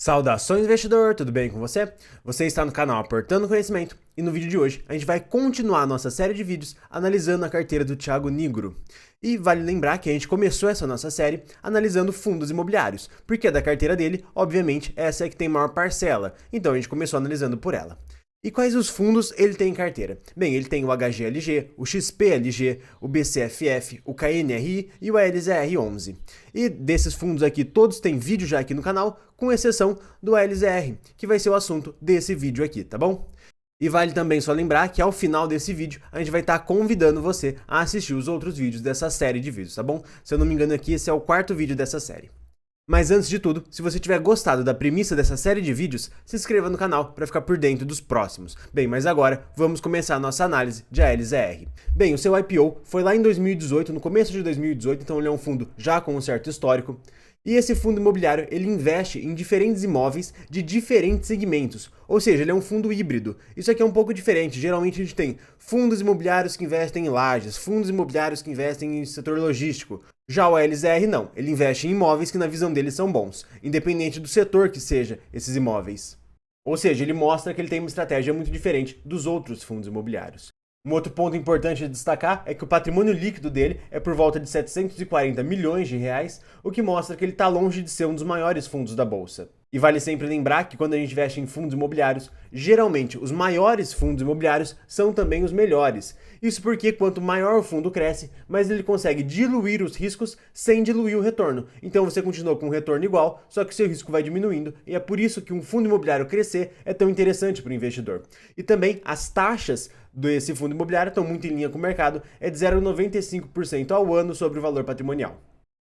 Saudações, investidor! Tudo bem com você? Você está no canal Aportando Conhecimento e no vídeo de hoje a gente vai continuar a nossa série de vídeos analisando a carteira do Thiago Nigro. E vale lembrar que a gente começou essa nossa série analisando fundos imobiliários, porque da carteira dele, obviamente, essa é que tem maior parcela, então a gente começou analisando por ela. E quais os fundos ele tem em carteira? Bem, ele tem o HGLG, o XPLG, o BCFF, o KNRI e o ALZR11. E desses fundos aqui, todos têm vídeo já aqui no canal, com exceção do ALZR, que vai ser o assunto desse vídeo aqui, tá bom? E vale também só lembrar que ao final desse vídeo, a gente vai estar convidando você a assistir os outros vídeos dessa série de vídeos, tá bom? Se eu não me engano aqui, esse é o quarto vídeo dessa série. Mas antes de tudo, se você tiver gostado da premissa dessa série de vídeos, se inscreva no canal para ficar por dentro dos próximos. Bem, mas agora vamos começar a nossa análise de ALZR. Bem, o seu IPO foi lá em 2018, no começo de 2018, então ele é um fundo já com um certo histórico. E esse fundo imobiliário, ele investe em diferentes imóveis de diferentes segmentos, ou seja, ele é um fundo híbrido. Isso aqui é um pouco diferente, geralmente a gente tem fundos imobiliários que investem em lajes, fundos imobiliários que investem em setor logístico. Já o ALZR não, ele investe em imóveis que na visão dele são bons, independente do setor que seja esses imóveis. Ou seja, ele mostra que ele tem uma estratégia muito diferente dos outros fundos imobiliários. Um outro ponto importante de destacar é que o patrimônio líquido dele é por volta de 740 milhões de reais, o que mostra que ele está longe de ser um dos maiores fundos da bolsa. E vale sempre lembrar que quando a gente investe em fundos imobiliários, geralmente os maiores fundos imobiliários são também os melhores. Isso porque quanto maior o fundo cresce, mais ele consegue diluir os riscos sem diluir o retorno. Então você continua com um retorno igual, só que o seu risco vai diminuindo, e é por isso que um fundo imobiliário crescer é tão interessante para o investidor. E também as taxas desse fundo imobiliário estão muito em linha com o mercado, é de 0,95% ao ano sobre o valor patrimonial.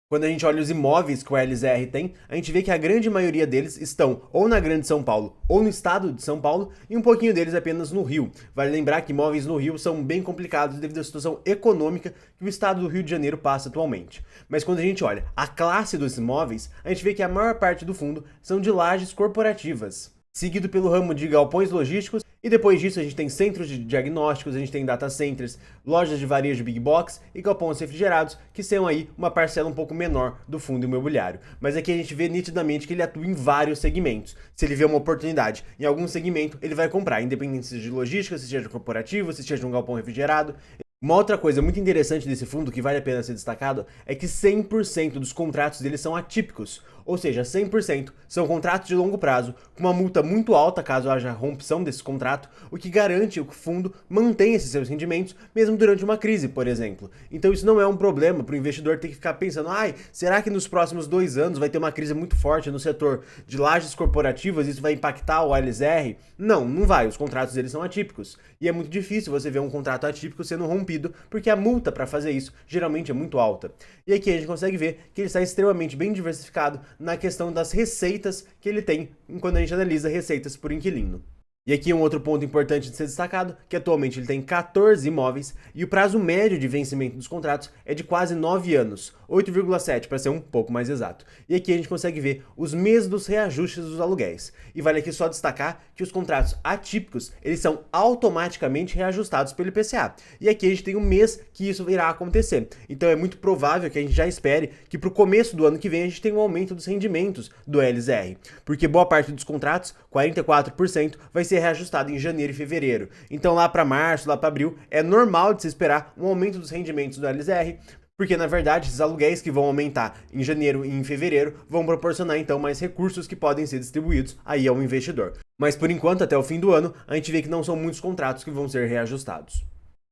Quando a gente olha os imóveis que o ALZR tem, a gente vê que a grande maioria deles estão ou na Grande São Paulo ou no estado de São Paulo e um pouquinho deles apenas no Rio. Vale lembrar que imóveis no Rio são bem complicados devido à situação econômica que o estado do Rio de Janeiro passa atualmente. Mas quando a gente olha a classe dos imóveis, a gente vê que a maior parte do fundo são de lajes corporativas, seguido pelo ramo de galpões logísticos, e depois disso a gente tem centros de diagnósticos, a gente tem data centers, lojas de varejo big box e galpões refrigerados, que são aí uma parcela um pouco menor do fundo imobiliário. Mas aqui a gente vê nitidamente que ele atua em vários segmentos. Se ele vê uma oportunidade em algum segmento, ele vai comprar, independente se seja de logística, se seja corporativo, se seja um galpão refrigerado. Uma outra coisa muito interessante desse fundo que vale a pena ser destacado é que 100% dos contratos dele são atípicos, ou seja, 100% são contratos de longo prazo, com uma multa muito alta caso haja rompição desse contrato, o que garante que o fundo mantenha esses seus rendimentos mesmo durante uma crise, por exemplo. Então isso não é um problema para o investidor ter que ficar pensando, será que nos próximos 2 anos vai ter uma crise muito forte no setor de lajes corporativas, isso vai impactar o ALZR? Não, não vai, os contratos deles são atípicos. E é muito difícil você ver um contrato atípico sendo rompido, porque a multa para fazer isso geralmente é muito alta. E aqui a gente consegue ver que ele está extremamente bem diversificado na questão das receitas que ele tem quando a gente analisa receitas por inquilino. E aqui um outro ponto importante de ser destacado, que atualmente ele tem 14 imóveis e o prazo médio de vencimento dos contratos é de quase 9 anos, 8,7 para ser um pouco mais exato. E aqui a gente consegue ver os meses dos reajustes dos aluguéis. E vale aqui só destacar que os contratos atípicos, eles são automaticamente reajustados pelo IPCA. E aqui a gente tem um mês que isso irá acontecer. Então é muito provável que a gente já espere que para o começo do ano que vem a gente tenha um aumento dos rendimentos do LZR. Porque boa parte dos contratos, 44%, vai ser reajustado em janeiro e fevereiro. Então lá para março, lá para abril, é normal de se esperar um aumento dos rendimentos do LZR, porque na verdade esses aluguéis que vão aumentar em janeiro e em fevereiro vão proporcionar então mais recursos que podem ser distribuídos aí ao investidor. Mas por enquanto, até o fim do ano, a gente vê que não são muitos contratos que vão ser reajustados.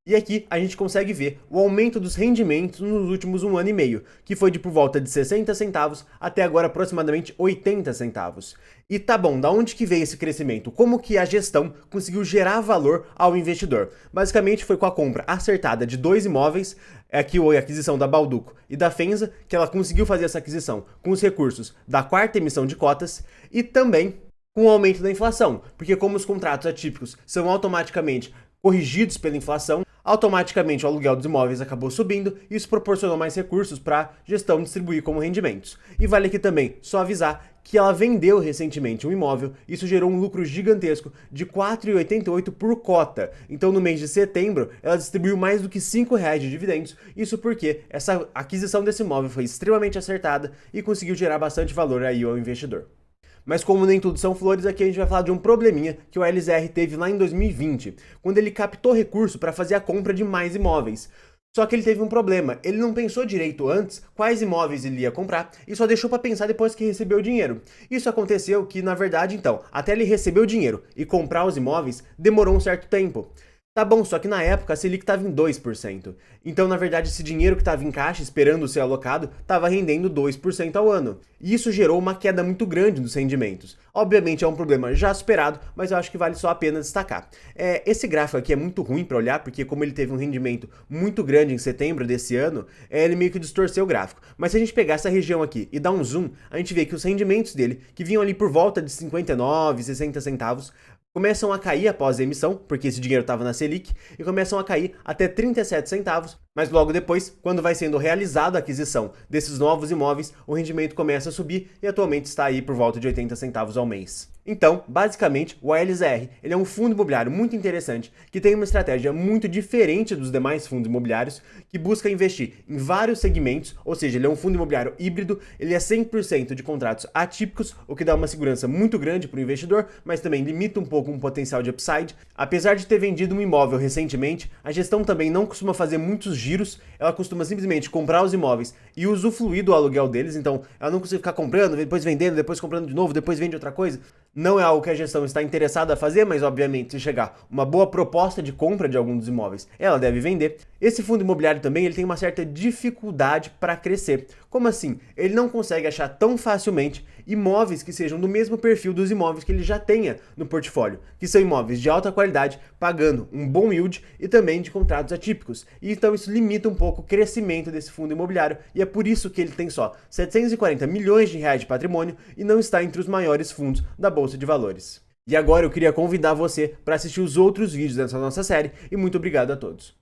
E aqui a gente consegue ver o aumento dos rendimentos nos últimos 1 ano e meio, que foi de por volta de 60 centavos até agora aproximadamente 80 centavos. E tá bom, da onde que veio esse crescimento? Como que a gestão conseguiu gerar valor ao investidor? Basicamente foi com a compra acertada de 2 imóveis, aqui a aquisição da Balduco e da Fenza, que ela conseguiu fazer essa aquisição com os recursos da 4ª emissão de cotas e também com o aumento da inflação, porque como os contratos atípicos são automaticamente corrigidos pela inflação, automaticamente o aluguel dos imóveis acabou subindo e isso proporcionou mais recursos para a gestão distribuir como rendimentos. E vale aqui também só avisar que ela vendeu recentemente um imóvel, isso gerou um lucro gigantesco de R$ 4,88 por cota. Então no mês de setembro ela distribuiu mais do que R$ 5,00 de dividendos, isso porque essa aquisição desse imóvel foi extremamente acertada e conseguiu gerar bastante valor aí ao investidor. Mas como nem tudo são flores, aqui a gente vai falar de um probleminha que o LZR teve lá em 2020, quando ele captou recurso para fazer a compra de mais imóveis. Só que ele teve um problema, ele não pensou direito antes quais imóveis ele ia comprar e só deixou para pensar depois que recebeu o dinheiro. Isso aconteceu que, na verdade, então, até ele receber o dinheiro e comprar os imóveis, demorou um certo tempo. Tá bom, só que na época a Selic estava em 2%. Então, na verdade, esse dinheiro que estava em caixa esperando ser alocado estava rendendo 2% ao ano. E isso gerou uma queda muito grande nos rendimentos. Obviamente é um problema já superado, mas eu acho que vale só a pena destacar. Esse gráfico aqui é muito ruim para olhar, porque como ele teve um rendimento muito grande em setembro desse ano, ele meio que distorceu o gráfico. Mas se a gente pegar essa região aqui e dar um zoom, a gente vê que os rendimentos dele, que vinham ali por volta de 59, 60 centavos, começam a cair após a emissão, porque esse dinheiro estava na Selic, e começam a cair até 37 centavos, mas logo depois, quando vai sendo realizada a aquisição desses novos imóveis, o rendimento começa a subir e atualmente está aí por volta de 80 centavos ao mês. Então, basicamente, o ALZR ele é um fundo imobiliário muito interessante, que tem uma estratégia muito diferente dos demais fundos imobiliários, que busca investir em vários segmentos, ou seja, ele é um fundo imobiliário híbrido, ele é 100% de contratos atípicos, o que dá uma segurança muito grande para o investidor, mas também limita um pouco um potencial de upside. Apesar de ter vendido um imóvel recentemente, a gestão também não costuma fazer muitos giros, ela costuma simplesmente comprar os imóveis e usufruir do aluguel deles, então ela não consegue ficar comprando, depois vendendo, depois comprando de novo, depois vende outra coisa. Não é algo que a gestão está interessada a fazer, mas obviamente se chegar uma boa proposta de compra de algum dos imóveis, ela deve vender. Esse fundo imobiliário também ele tem uma certa dificuldade para crescer. Como assim? Ele não consegue achar tão facilmente imóveis que sejam do mesmo perfil dos imóveis que ele já tenha no portfólio, que são imóveis de alta qualidade, pagando um bom yield e também de contratos atípicos. E então isso limita um pouco o crescimento desse fundo imobiliário e é por isso que ele tem só 740 milhões de reais de patrimônio e não está entre os maiores fundos da Bolsa de Valores. E agora eu queria convidar você para assistir os outros vídeos dessa nossa série e muito obrigado a todos.